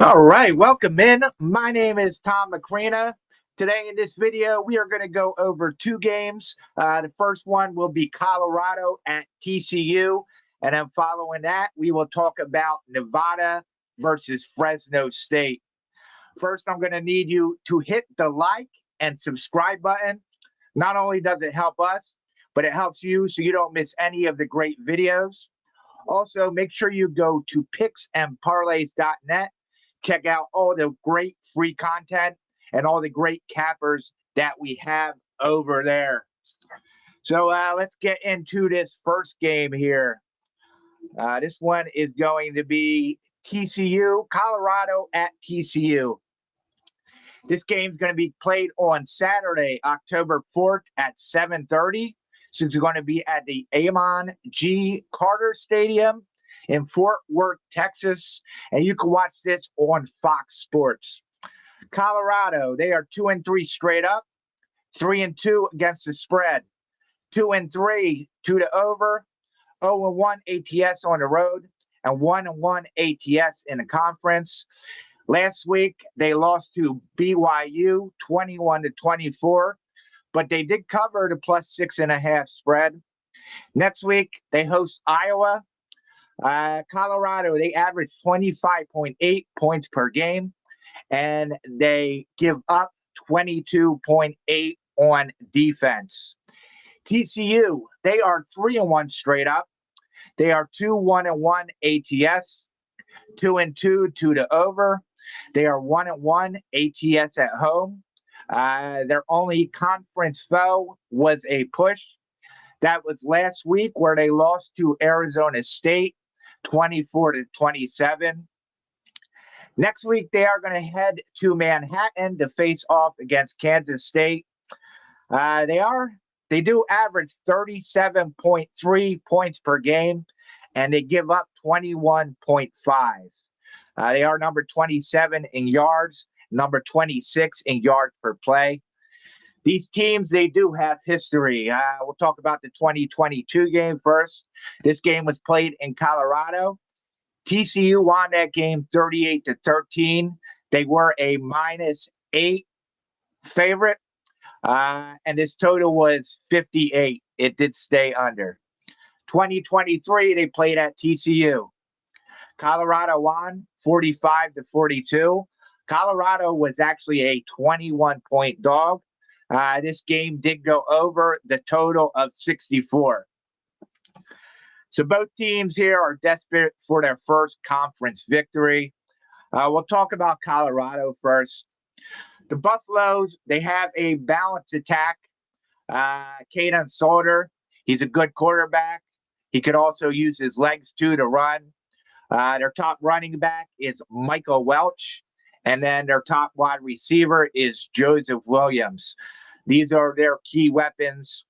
All right, welcome in. My name is Tom Macrina. Today in this video, we are going to go over two games. The first one will be Colorado at TCU. And then following that, we will talk about Nevada versus Fresno State. First, I'm going to need you to hit the like and subscribe button. Not only does it help us, but it helps you so you don't miss any of the great videos. Also, make sure you go to picksandparlays.net. Check out all the great free content and all the great cappers that we have over there. So let's get into this first game here. This one is going to be TCU, Colorado at TCU. This game is going to be played on Saturday, October 4th at 7:30. So it's going to be at the Amon G. Carter Stadium in Fort Worth, Texas, and you can watch this on Fox Sports. Colorado, they are 2-3 straight up, 3-2 against the spread, 2-3, 2 to over, 0-1 ATS on the road, and 1-1 ATS in the conference. Last week, they lost to BYU 21-24, but they did cover the +6.5 spread. Next week, they host Iowa. Colorado, they average 25.8 points per game, and they give up 22.8 on defense. TCU, they are 3-1 straight up. They are 2-1-1 ATS, 2-2, 2 to over. They are 1-1 ATS at home. Their only conference foe was a push. That was last week where they lost to Arizona State 24-27. Next week, they are going to head to Manhattan to face off against Kansas State. They do average 37.3 points per game, and they give up 21.5. They are number 27 in yards, number 26 in yards per play. These teams, they do have history. We'll talk about the 2022 game first. This game was played in Colorado. TCU won that game 38-13. They were a -8 favorite, and this total was 58. It did stay under. 2023, they played at TCU. Colorado won 45-42. Colorado was actually a 21-point dog. This game did go over the total of 64. So both teams here are desperate for their first conference victory. We'll talk about Colorado first. The Buffaloes, they have a balanced attack. Caden Salter, he's a good quarterback. He could also use his legs too to run. Their top running back is Michael Welch. And then their top wide receiver is Joseph Williams. These are their key weapons.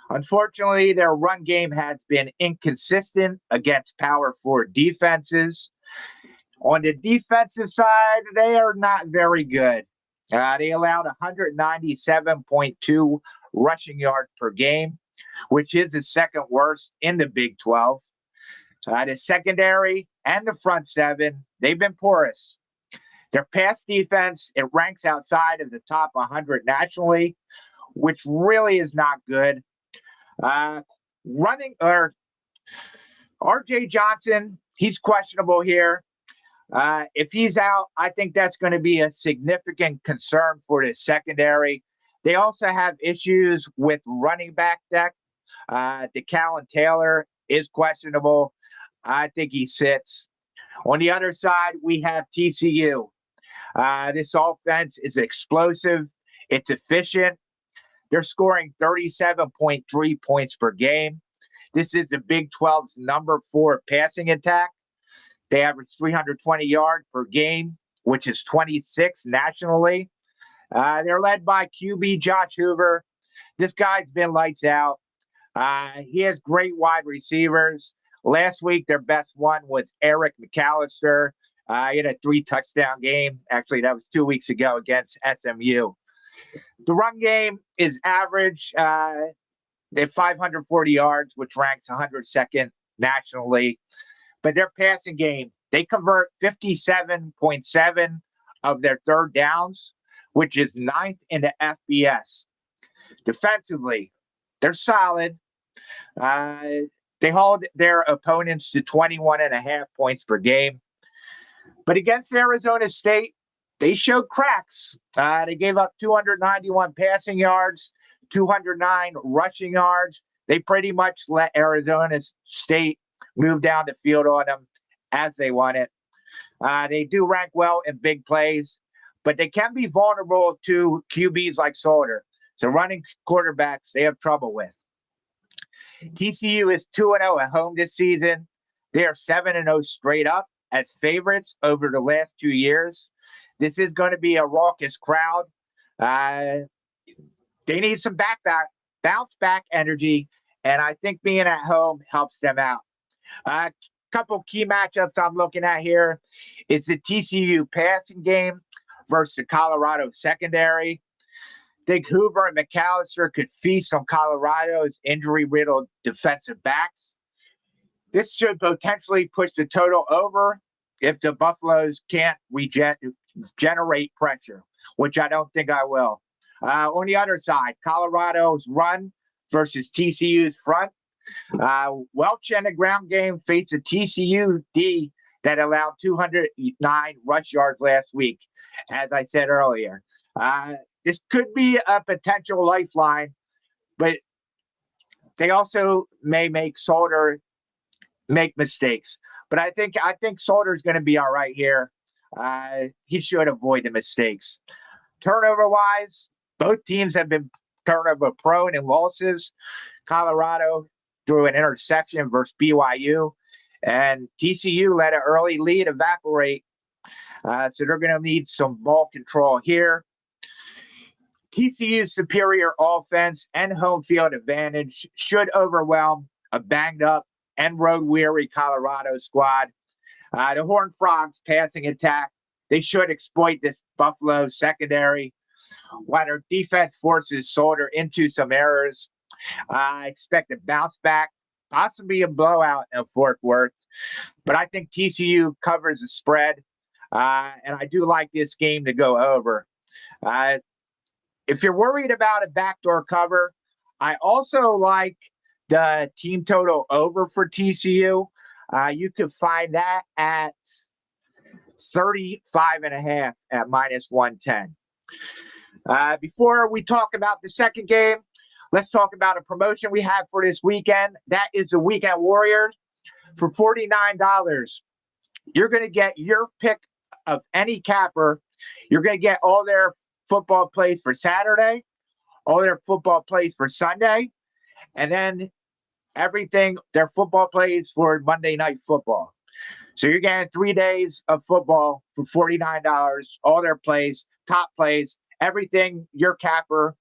Unfortunately, their run game has been inconsistent against power forward defenses. On the defensive side, they are not very good. They allowed 197.2 rushing yards per game, which is the second worst in the Big 12. The secondary and the front seven, they've been porous. Their pass defense, it ranks outside of the top 100 nationally, which really is not good. RJ Johnson, he's questionable here. If he's out, I think that's going to be a significant concern for the secondary. They also have issues with running back depth. DeCallan Taylor is questionable. I think he sits. On the other side, we have TCU. This offense is explosive. It's efficient. They're scoring 37.3 points per game. This is the Big 12's number 4 passing attack. They average 320 yards per game, which is 26 nationally. They're led by QB Josh Hoover. This guy's been lights out. He has great wide receivers. Last week, their best one was Eric McAllister. He had a 3-touchdown game. Actually, that was 2 weeks ago against SMU. The run game is average. They have 540 yards, which ranks 102nd nationally. But their passing game, They convert 57.7 of their third downs, which is ninth in the FBS. Defensively, they're solid. They hold their opponents to 21.5 points per game. But against Arizona State, they showed cracks. They gave up 291 passing yards, 209 rushing yards. They pretty much let Arizona State move down the field on them as they want it. They do rank well in big plays, but they can be vulnerable to QBs like Solder. So running quarterbacks, they have trouble with. TCU is 2-0 at home this season. They are 7-0 straight up as favorites over the last 2 years. This is going to be a raucous crowd. They need some bounce back energy, and I think being at home helps them out. A couple key matchups I'm looking at here is the TCU passing game versus the Colorado secondary. I think Hoover and McAllister could feast on Colorado's injury-riddled defensive backs. This should potentially push the total over if the Buffaloes can't generate pressure, which I don't think I will. On the other side, Colorado's run versus TCU's front. Welch in the ground game faced a TCU D that allowed 209 rush yards last week, as I said earlier. This could be a potential lifeline, but they also may make Solder make mistakes. But I think Solder is going to be all right here. He should avoid the mistakes. Turnover-wise, both teams have been turnover prone in losses. Colorado threw an interception versus BYU, and TCU let an early lead evaporate. So they're going to need some ball control here. TCU's superior offense and home field advantage should overwhelm a banged-up and road-weary Colorado squad. The Horned Frogs passing attack, they should exploit this Buffalo secondary. While their defense forces Solder into some errors, I expect a bounce back, possibly a blowout in Fort Worth. But I think TCU covers the spread, and I do like this game to go over. If you're worried about a backdoor cover, I also like the team total over for TCU. You could find that at 35.5 at -110. Before we talk about the second game, let's talk about a promotion we have for this weekend. That is the Weekend Warriors. For $49, you're going to get your pick of any capper. You're going to get all their football plays for Saturday, all their football plays for Sunday, and then everything, their football plays for Monday Night Football. So you're getting 3 days of football for $49, all their plays, top plays, everything your capper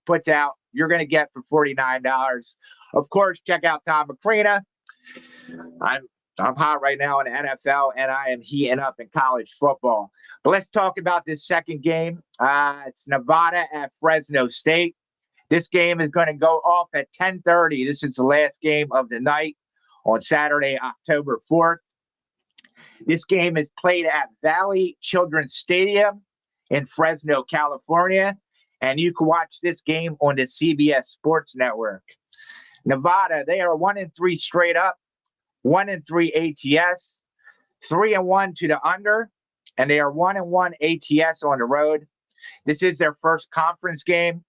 puts out, you're going to get for $49. Of course, check out Tom Macrina. I'm hot right now in the NFL, and I am heating up in college football. But let's talk about this second game. It's Nevada at Fresno State. This game is going to go off at 10:30. This is the last game of the night on Saturday, October 4th. This game is played at Valley Children's Stadium in Fresno, California. And you can watch this game on the CBS Sports Network. Nevada, they are 1-3 straight up, 1-3 ATS, 3-1 to the under, and they are 1-1 ATS on the road. This is their first conference game.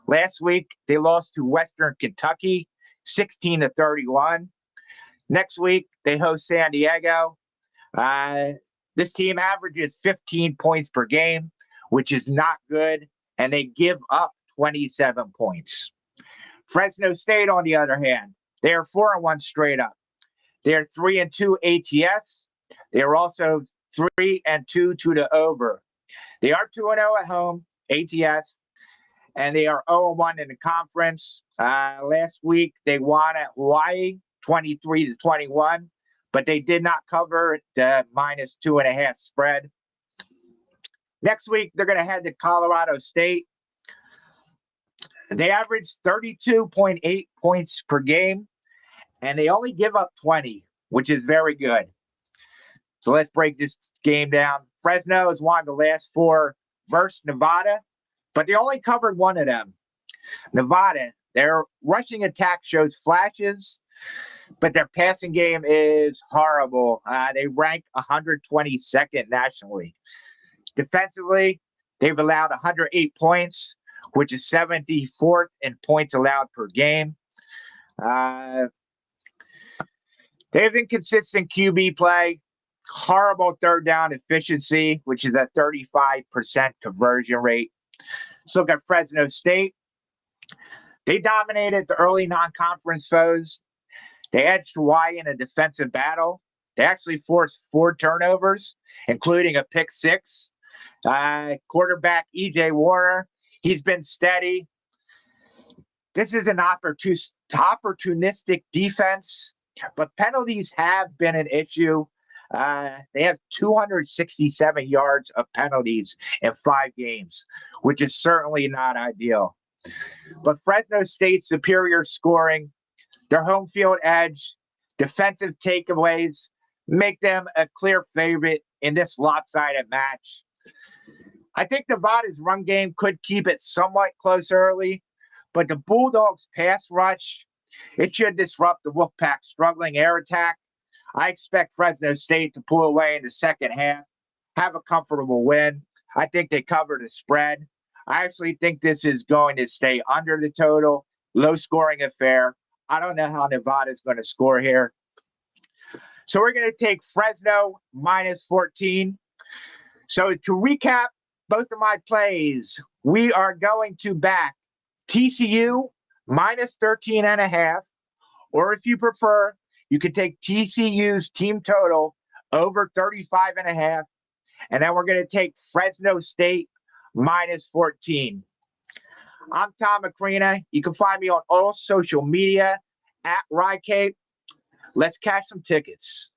Last week, they lost to Western Kentucky, 16-31. Next week, they host San Diego. This team averages 15 points per game, which is not good, and they give up 27 points. Fresno State, on the other hand, they are 4-1 straight up. They are 3-2 ATS. They are also 3-2 to the over. They are 2-0 at home, ATS, and they are 0-1 in the conference. Last week, they won at Hawaii, 23-21, but they did not cover the -2.5 spread. Next week, they're going to head to Colorado State. They average 32.8 points per game, and they only give up 20, which is very good. So let's break this game down. Fresno has won the last 4 versus Nevada, but they only covered one of them. Nevada, their rushing attack shows flashes, but their passing game is horrible. They rank 122nd nationally. Defensively, they've allowed 108 points, which is 74th in points allowed per game. They have inconsistent QB play, horrible third down efficiency, which is a 35% conversion rate. Let's look at Fresno State. They dominated the early non-conference foes. They edged Hawaii in a defensive battle. They actually forced 4 turnovers, including a pick 6. Quarterback E.J. Warner, he's been steady. This is an opportunistic defense, but penalties have been an issue. They have 267 yards of penalties in 5 games, which is certainly not ideal. But Fresno State's superior scoring, their home field edge, defensive takeaways make them a clear favorite in this lopsided match. I think Nevada's run game could keep it somewhat close early, but the Bulldogs' pass rush, it should disrupt the Wolfpack's struggling air attack. I expect Fresno State to pull away in the second half, have a comfortable win. I think they cover the spread. I actually think this is going to stay under the total, low-scoring affair. I don't know how Nevada's going to score here. So we're going to take Fresno minus 14. So to recap both of my plays, we are going to back TCU minus 13.5, or if you prefer, you could take TCU's team total over 35.5, and then we're going to take Fresno State minus 14. I'm Tom Macrina. You can find me on all social media at Rycape. Let's cash some tickets.